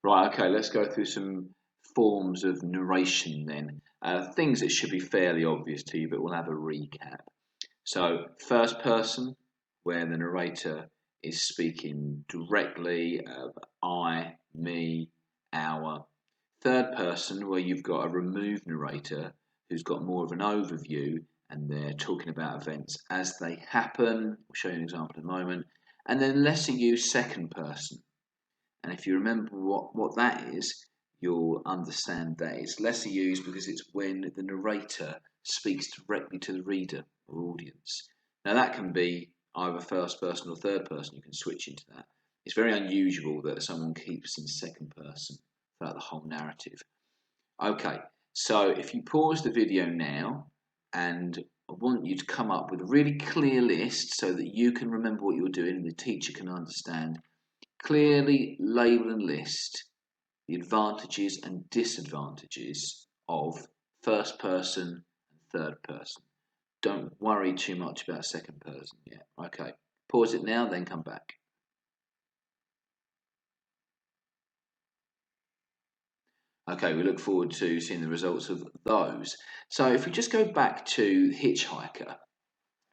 Right, okay, let's go through some forms of narration then. Things that should be fairly obvious to you, but we'll have a recap. So, first person, where the narrator is speaking directly, I, me, our. Third person, where you've got a removed narrator who's got more of an overview and they're talking about events as they happen. We'll show you an example in a moment. And then lesser used second person. And if you remember what that is, you'll understand that it's lesser used because it's when the narrator speaks directly to the reader or audience. Now that can be either first person or third person. You can switch into that. It's very unusual that someone keeps in second person throughout the whole narrative. Okay, so if you pause the video now, and I want you to come up with a really clear list so that you can remember what you're doing and the teacher can understand. Clearly label and list the advantages and disadvantages of first person and third person. Don't worry too much about second person yet. Okay, pause it now, then come back. Okay, we look forward to seeing the results of those. So if we just go back to Hitchhiker,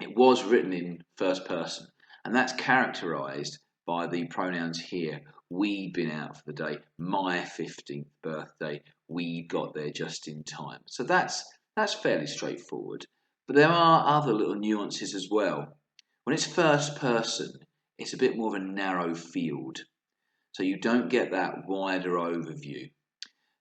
it was written in first person, and that's characterized by the pronouns here. We'd been out for the day, my 15th birthday, we got there just in time. So that's fairly straightforward. But there are other little nuances as well. When it's first person, it's a bit more of a narrow field. So you don't get that wider overview.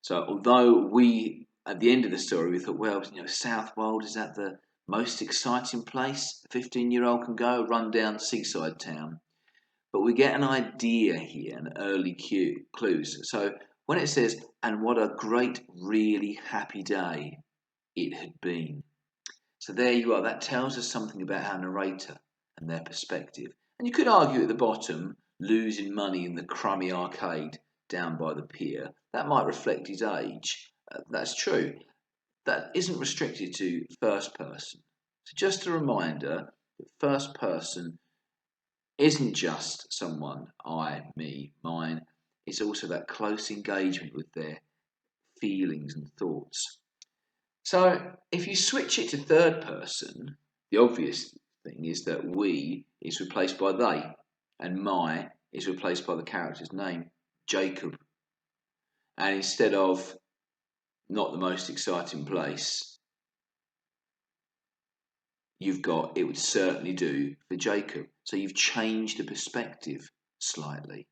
So although we, at the end of the story, we thought, well, Southwold, is that the most exciting place a 15-year-old can go, a run-down seaside town? But we get an idea here, an early clues. So when it says, and what a great, really happy day it had been. So there you are. That tells us something about our narrator and their perspective. And you could argue at the bottom, losing money in the crummy arcade down by the pier, that might reflect his age. That's true. That isn't restricted to first person. So just a reminder that first person isn't just someone, I, me, mine. It's also that close engagement with their feelings and thoughts. So if you switch it to third person, the obvious thing is that we is replaced by they, and my is replaced by the character's name, Jacob. And instead of not the most exciting place, you've got it would certainly do for Jacob. So you've changed the perspective slightly.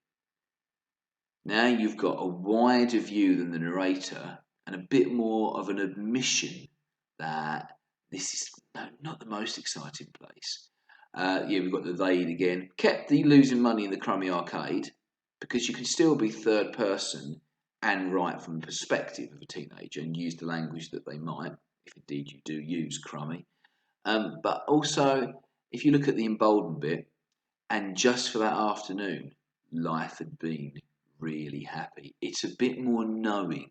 Now you've got a wider view than the narrator and a bit more of an admission that this is not the most exciting place. We've got the they again. Kept the losing money in the crummy arcade because you can still be third person and write from the perspective of a teenager and use the language that they might, if indeed you do use crummy. But also, if you look at the emboldened bit, and just for that afternoon, life had been really happy. It's a bit more knowing.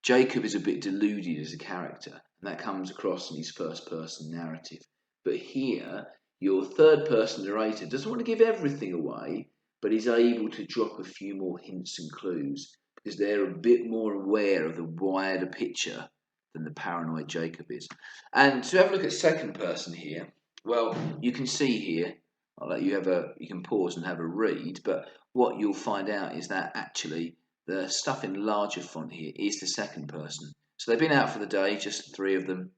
Jacob is a bit deluded as a character, and that comes across in his first person narrative. But here, your third person narrator doesn't want to give everything away, but is able to drop a few more hints and clues because they're a bit more aware of the wider picture than the paranoid Jacob is. And to have a look at second person here, well, you can see here, I'll let you you can pause and have a read, but what you'll find out is that actually the stuff in larger font here is the second person. So they've been out for the day, just the three of them.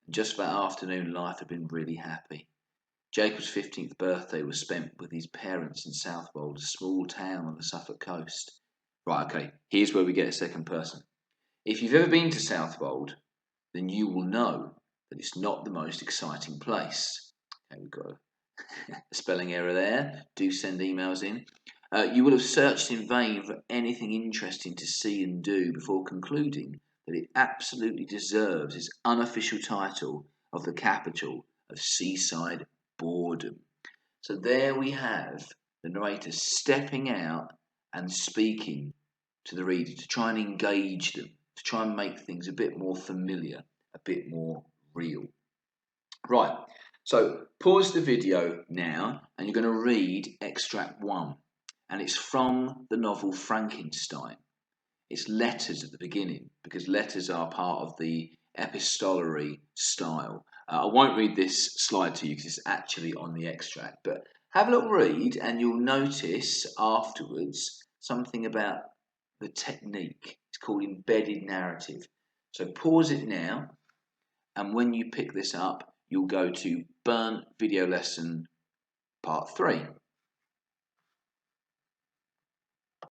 Just that afternoon, life had been really happy. Jacob's 15th birthday was spent with his parents in Southwold, a small town on the Suffolk coast. Right, okay, here's where we get a second person. If you've ever been to Southwold, then you will know that it's not the most exciting place. Okay, we've got a spelling error there. Do send emails in. You will have searched in vain for anything interesting to see and do before concluding that it absolutely deserves its unofficial title of the capital of seaside boredom. So there we have the narrator stepping out and speaking to the reader to try and engage them, to try and make things a bit more familiar, a bit more real. Right, so pause the video now and you're going to read extract 1. and it's from the novel Frankenstein. It's letters at the beginning because letters are part of the epistolary style. I won't read this slide to you because it's actually on the extract, but have a little read and you'll notice afterwards something about the technique. It's called embedded narrative. So pause it now, and when you pick this up, you'll go to Burnt Video Lesson Part 3.